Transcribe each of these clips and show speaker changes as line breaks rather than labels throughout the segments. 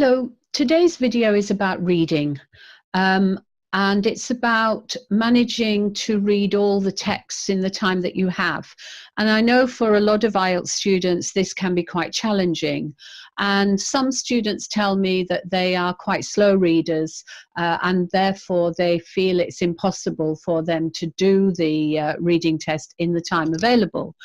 Hello, today's video is about reading and it's about managing to read all the texts in the time that you have. And I know for a lot of IELTS students this can be quite challenging, and some students tell me that they are quite slow readers and therefore they feel it's impossible for them to do the reading test in the time available.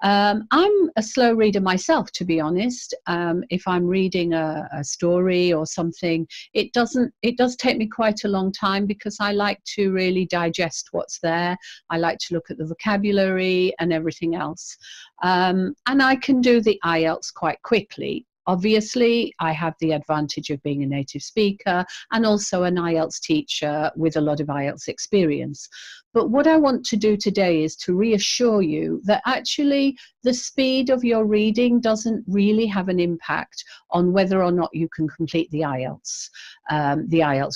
I'm a slow reader myself, to be honest. If I'm reading a story or something, it does take me quite a long time because I like to really digest what's there. I like to look at the vocabulary and everything else. And I can do the IELTS quite quickly. Obviously, I have the advantage of being a native speaker and also an IELTS teacher with a lot of IELTS experience. But what I want to do today is to reassure you that actually the speed of your reading doesn't really have an impact on whether or not you can complete the IELTS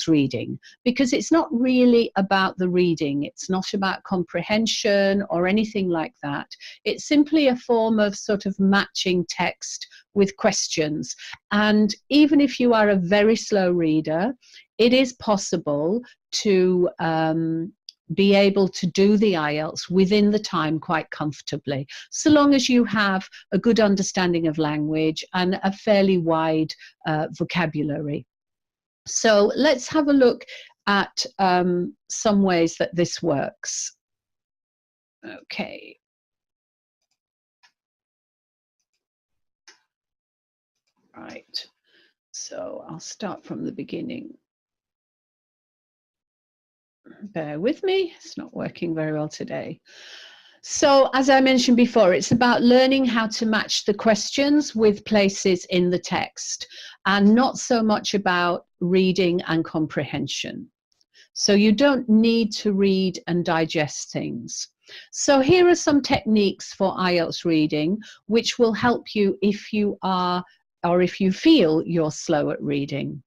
reading, because it's not really about the reading. It's not about comprehension or anything like that. It's simply a form of sort of matching text with questions. And even if you are a very slow reader, it is possible to be able to do the IELTS within the time quite comfortably, so long as you have a good understanding of language and a fairly wide vocabulary. So let's have a look at some ways that this works. Okay. Right, so I'll start from the beginning. Bear with me, it's not working very well today. So as I mentioned before, it's about learning how to match the questions with places in the text and not so much about reading and comprehension. So you don't need to read and digest things. So here are some techniques for IELTS reading which will help you if you are, or if you feel you're slow at reading.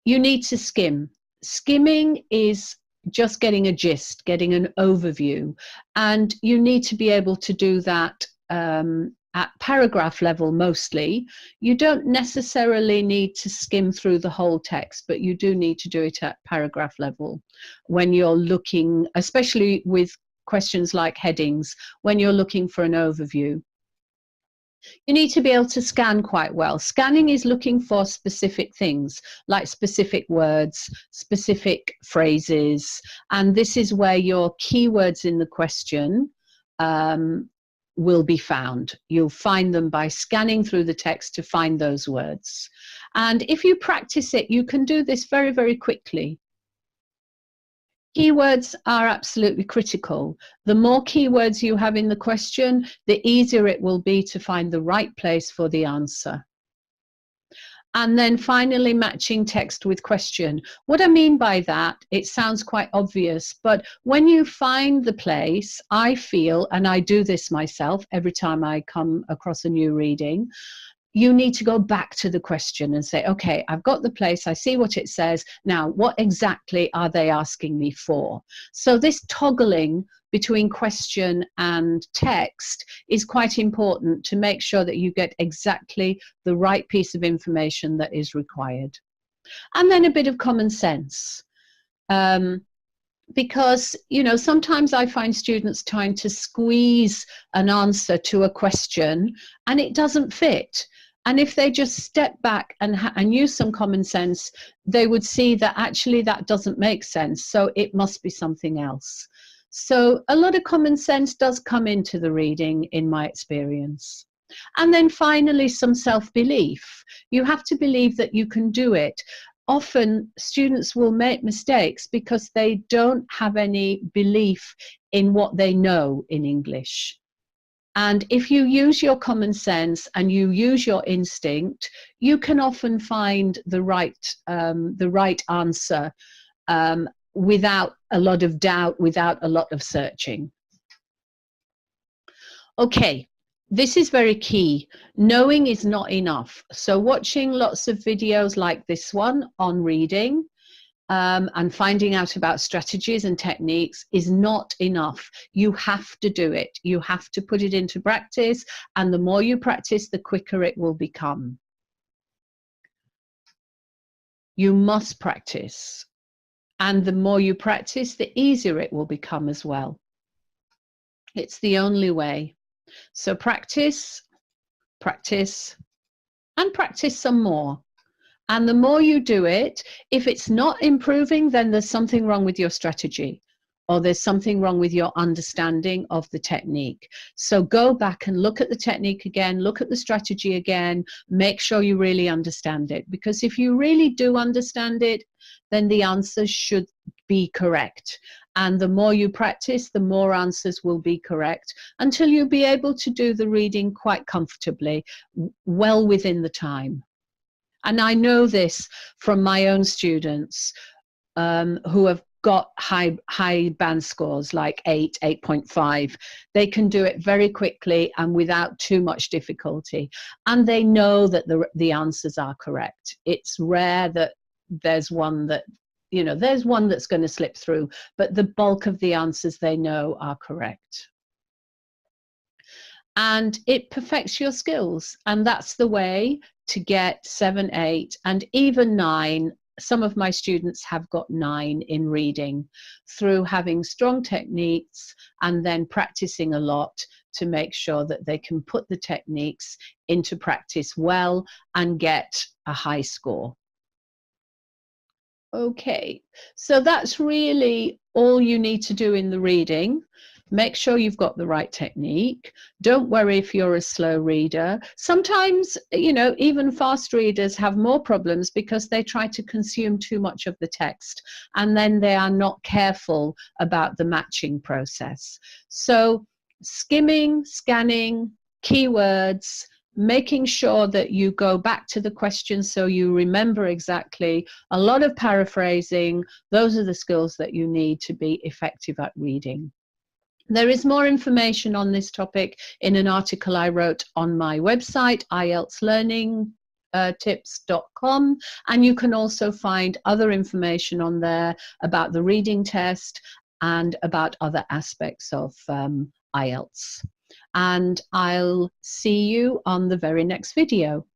You need to skim. Skimming is just getting a gist, getting an overview, and you need to be able to do that at paragraph level mostly. You don't necessarily need to skim through the whole text, but you do need to do it at paragraph level when you're looking, especially with questions like headings, when you're looking for an overview. You need to be able to scan quite well. Scanning is looking for specific things, like specific words, specific phrases, and this is where your keywords in the question will be found. You'll find them by scanning through the text to find those words. And if you practice it, you can do this very, very quickly. Keywords are absolutely critical. The more keywords you have in the question, the easier it will be to find the right place for the answer. And then finally, matching text with question. What I mean by that, it sounds quite obvious, but when you find the place, I feel, and I do this myself every time I come across a new reading, you need to go back to the question and say, okay, I've got the place, I see what it says, now what exactly are they asking me for? So this toggling between question and text is quite important to make sure that you get exactly the right piece of information that is required. And then a bit of common sense. Because, you know, sometimes I find students trying to squeeze an answer to a question and it doesn't fit. And if they just step back and use some common sense, they would see that actually that doesn't make sense. So it must be something else. So a lot of common sense does come into the reading in my experience. And then finally, some self-belief. You have to believe that you can do it. Often students will make mistakes because they don't have any belief in what they know in English. And if you use your common sense and you use your instinct, you can often find the right answer without a lot of doubt, without a lot of searching. Okay, this is very key. Knowing is not enough. So watching lots of videos like this one on reading and finding out about strategies and techniques is not enough. You have to do it. You have to put it into practice, and the more you practice, the quicker it will become. You must practice. And the more you practice, the easier it will become as well. It's the only way. So practice, practice, and practice some more. And the more you do it, if it's not improving, then there's something wrong with your strategy, or there's something wrong with your understanding of the technique. So go back and look at the technique again, look at the strategy again, make sure you really understand it. Because if you really do understand it, then the answers should be correct. And the more you practice, the more answers will be correct, until you'll be able to do the reading quite comfortably, well within the time. And I know this from my own students who have got high band scores like 8, 8.5. They can do it very quickly and without too much difficulty. And they know that the answers are correct. It's rare that there's one that, there's one that's going to slip through, but the bulk of the answers they know are correct. And it perfects your skills. And that's the way to get 7, 8, and even 9. Some of my students have got 9 in reading through having strong techniques and then practicing a lot to make sure that they can put the techniques into practice well and get a high score. Okay, so that's really all you need to do in the reading. Make sure you've got the right technique. Don't worry if you're a slow reader. Sometimes, even fast readers have more problems because they try to consume too much of the text, and then they are not careful about the matching process. So skimming, scanning, keywords, making sure that you go back to the question so you remember exactly, a lot of paraphrasing, those are the skills that you need to be effective at reading. There is more information on this topic in an article I wrote on my website, IELTSlearningtips.com, and you can also find other information on there about the reading test and about other aspects of IELTS. And I'll see you on the very next video.